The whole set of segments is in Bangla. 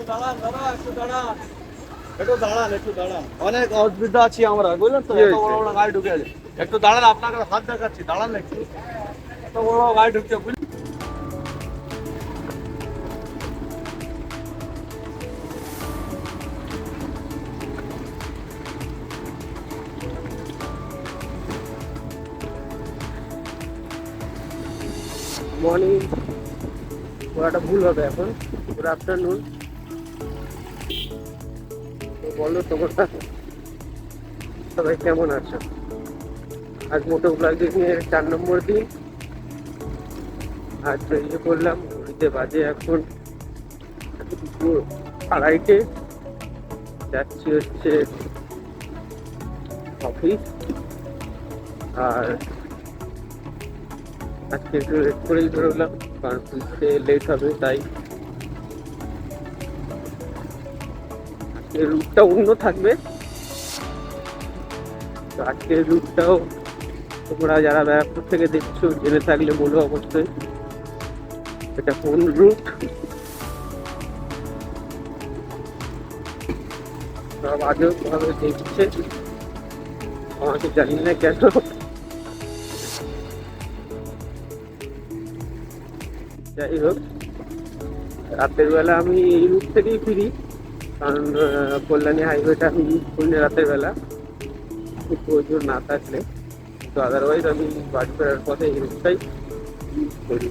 একটু দাঁড়ান, অনেক অসুবিধা আছি আমরা, বুঝলেন তো? এত বড় বড় গাড়ি ঢুকে আছে। একটু দাঁড়ান, আপনাকে হাত দেখাচ্ছি, দাঁড়ান একটু। এত বড় বড় গাড়ি ঢুকছে, বুঝলেন? মর্নিং বলাটা ভুল হবে, এখন গুড আফটারনুন। বলো তোমরা সবাই কেমন আছো? আজ মোটো ব্লগিং এর 4 নম্বর দিন। আজ বেরিয়ে পড়লাম, ঘড়িতে বাজে এখন 2:30। যাচ্ছি হচ্ছে অফিস। আর আজকে একটু লেট করেই বেরোলাম, কারণ ফিরতে লেট হবে, তাই আজকের রুটটা অন্য থাকবে। তো আজকের রুটটাও তোমরা যারা ব্যারাকপুর থেকে দেখছো জেনে থাকলে বলো অবশ্যই এটা কোন রুট। সব আজও ভাবে দেখছে, আমাকে জানি না কেন। যাই হোক, রাতের বেলা আমি এই রুট থেকেই ফিরি, কারণ কল্যাণী হাইওয়েটা আমি ইউজ করি না রাতের বেলা, খুব প্রয়োজন না থাকলে। তো আদারওয়াইজ আমি বাড়ি ফেরার পথে এই রুটটাই ইউজ করি।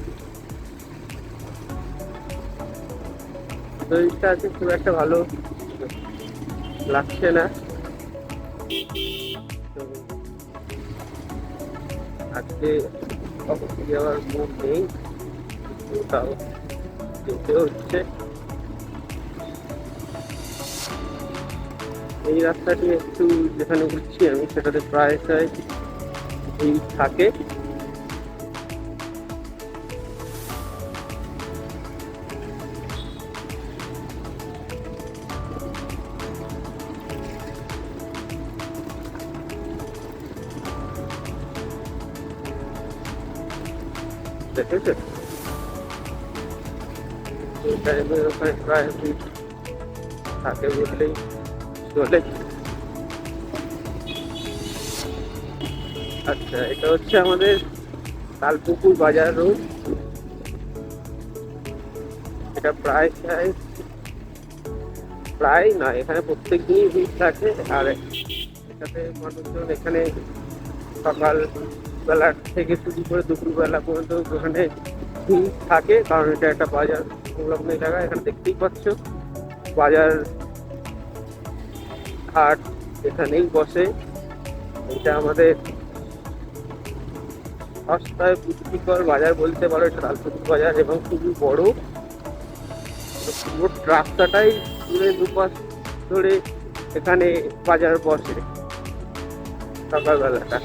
শরীরটা আছে খুব একটা ভালো লাগছে না, তো আজকে অফিসে যাওয়ার মুড নেই, তাও যেতে হচ্ছে। এই রাস্তাটি একটু যেখানে ঘুরছি আমি সেটাতে প্রায় ভিড় থাকে। দেখেছে এই টাইমের ওখানে প্রায় ভিড় থাকে বললেই চলে। আচ্ছা, এটা হচ্ছে আমাদের তালপুকুর বাজার রোড। এটা প্রায় না, এখানে প্রত্যেক দিনই ভিড় থাকে। আর এটাতে মানুষজন এখানে সকাল বেলা থেকে শুরু করে দুপুরবেলা পর্যন্ত ওখানে ভিড় থাকে, কারণ এটা একটা বাজার সংলগ্ন জায়গা। এখানে দেখতেই পাচ্ছ বাজার হাট এখানেই বসে। এটা আমাদের সস্তায় পুষ্টিকর বাজার বলতে পারো, এটা লালপুকুর বাজার, এবং খুবই বড়। পুরো রাস্তাটাই ঘুরে দুপাশ ধরে এখানে বাজার বসে সকালবেলাটা।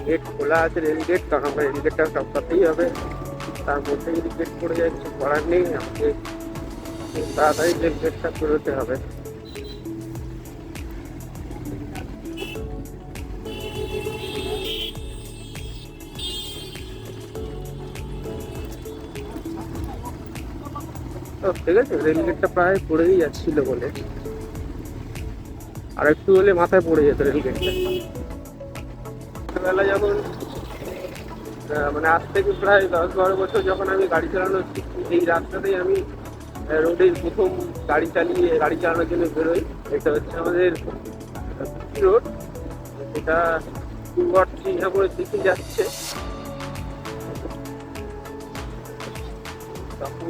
গেট খোলা আছে, রেল গেট, কারণ আমরা রেল গেটটা সবটাতেই হবে। তার মধ্যে যদি গেট পড়ে যায় কিছু করার নেই, আমাকে তাড়াতাড়ি রেল গেটটা বেরোতে হবে। ঠিক আছে, রেল গেটটা প্রায় পড়েই যাচ্ছিল বলে, আর একটু হলে মাথায় পড়ে যেত রেল গেটটা। ছোটবেলা যখন মানে আজ থেকে প্রায় 10-12 বছর যখন আমি গাড়ি চালানো শিখি, এই রাস্তাতেই আমি রোডের প্রথম গাড়ি চালানোর জন্য বেরোই। এটা হচ্ছে আমাদের রোড, এটা দুর্গট সিংহাপুরের দিকে যাচ্ছে। তখন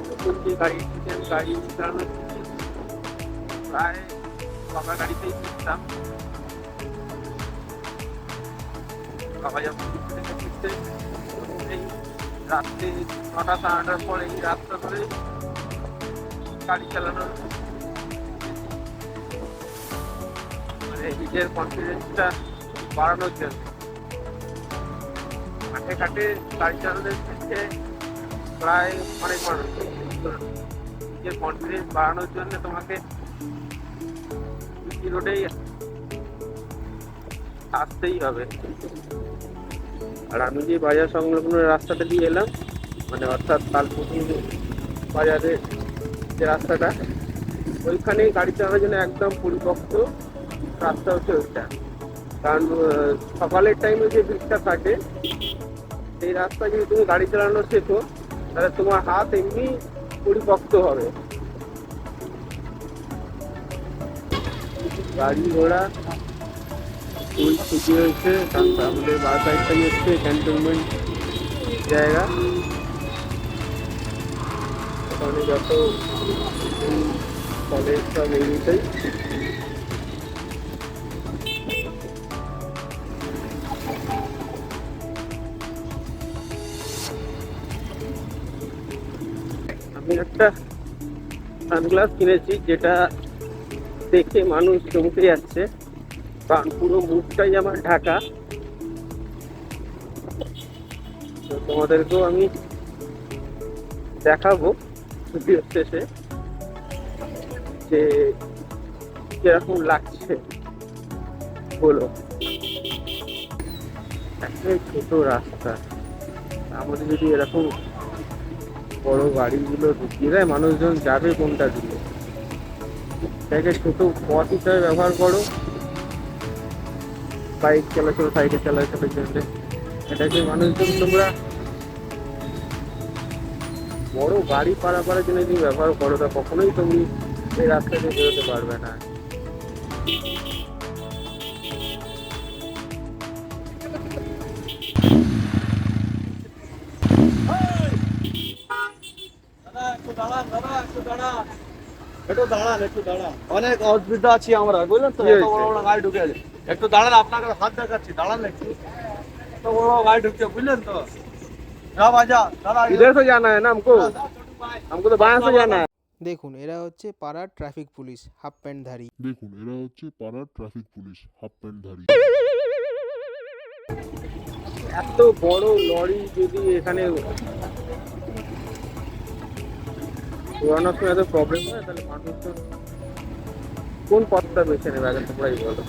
নতুন যে গাড়ি চালানো শিখি, প্রায় বাবা গাড়িতেই শিখতাম। বাবা যখন ফিরতে এই রাত্রে 9টা-9:30টার পরে এই রাস্তা ধরে গাড়ি চালানোর মানে নিজের কনফিডেন্সটা বাড়ানোর জন্য। মাঠে ঘাটে গাড়ি চালানোর ক্ষেত্রে প্রায় অনেক মানুষ নিজের কনফিডেন্স বাড়ানোর জন্য তোমাকে রোডেই আসতেই হবে। আর আমি যে বাজার সংলগ্ন রাস্তাটা দিয়ে এলাম, মানে অর্থাৎ তালপুকুর বাজারের যে রাস্তাটা, ওইখানেই গাড়ি চালানোর জন্য একদম পরিপক্ক রাস্তা হচ্ছে ওইটা। কারণ সকালের টাইমে যে ভিড়টা থাকে, সেই রাস্তা যদি তুমি গাড়ি চালানো শেখো তাহলে তোমার হাত এমনি পরিপক্ক হবে। গাড়ি ঘোড়া ফুল ছুটি হয়েছে। তারপর আমাদের বাস সাইডটাই হচ্ছে ক্যান্টনমেন্ট জায়গা, ওখানে যত কলেজ সব এমনিতেই। আমি একটা সানগ্লাস কিনেছি, যেটা দেখে মানুষ চমকে যাচ্ছে, কারণ পুরো মুখটাই আমার ঢাকা। তো তোমাদেরকেও আমি দেখাবো ভিডিওর শেষে যে কিরকম লাগছে। বলো, একটা ছোট রাস্তা, আমাদের যদি এরকম বড় গাড়িগুলো ঢুকিয়ে দেয়, মানুষজন যাবে কোনটা দিয়ে? এটাকে ছোট পথ হিসাবে ব্যবহার করো, বাইক চলাচল, সাইকেল চলাচলের জন্য। এটাকে মানুষজন তোমরা বড় গাড়ি পারাপারের জন্য যদি ব্যবহার করো, তা কখনোই তুমি এই রাস্তা দিয়ে বেরোতে পারবে না। দাদা একটু দাঁড়ান, দাদা একটু দাঁড়ান, একটু দাঁড়ান, একটু দাঁড়ান। অনেক অসুবিধা আছি আমরা, বুঝলেন তো? কি এত হয়েছে? বড় বড় গাড়ি ঢুকে আছে। একটু দাঁড়ান, আপনাকে হাত দেখাচ্ছি, দাঁড়ান একটু। এত বড় বড় গাড়ি ঢুকছে, বুঝলেন তো? বাজা দাদা, इधर से जाना है ना हमको तो बाहर से जाना है। দেখুন এরা হচ্ছে পাড়ার ট্রাফিক পুলিশ হাফ প্যান্টধারী। দেখুন এরা হচ্ছে পাড়ার ট্রাফিক পুলিশ হাফ প্যান্টধারী। এত বড় লরি যদি এখানে ঘোরানোর সময় এত প্রবলেম হয়, তাহলে মানুষ তো কোন পথটা বেছে নেবে আগে তোমরাই বলো।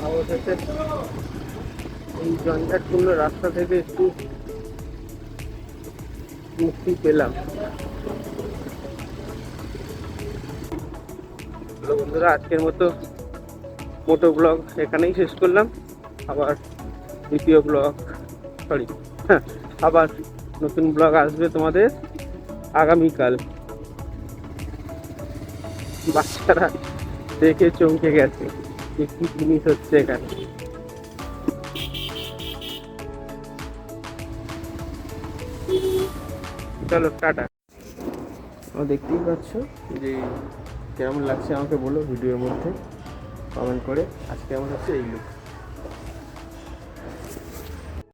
অবশেষে এই জঞ্জাটপূর্ণ রাস্তা থেকে একটু মুক্তি পেলাম। হ্যালো বন্ধুরা, আজকের মতো মোটো ব্লগ এখানেই শেষ করলাম। আবার দ্বিতীয় ব্লগ, আবার নতুন ব্লগ আসবে তোমাদের আগামীকাল। বাচ্চারা দেখে চমকে গেছে যে কি জিনিস হচ্ছে এখানে। চলো টাটা। দেখতেই পাচ্ছ যে কেমন লাগছে আমাকে বলো ভিডিওর মধ্যে কমেন্ট করে। আজকে আমার হচ্ছে এই লুক।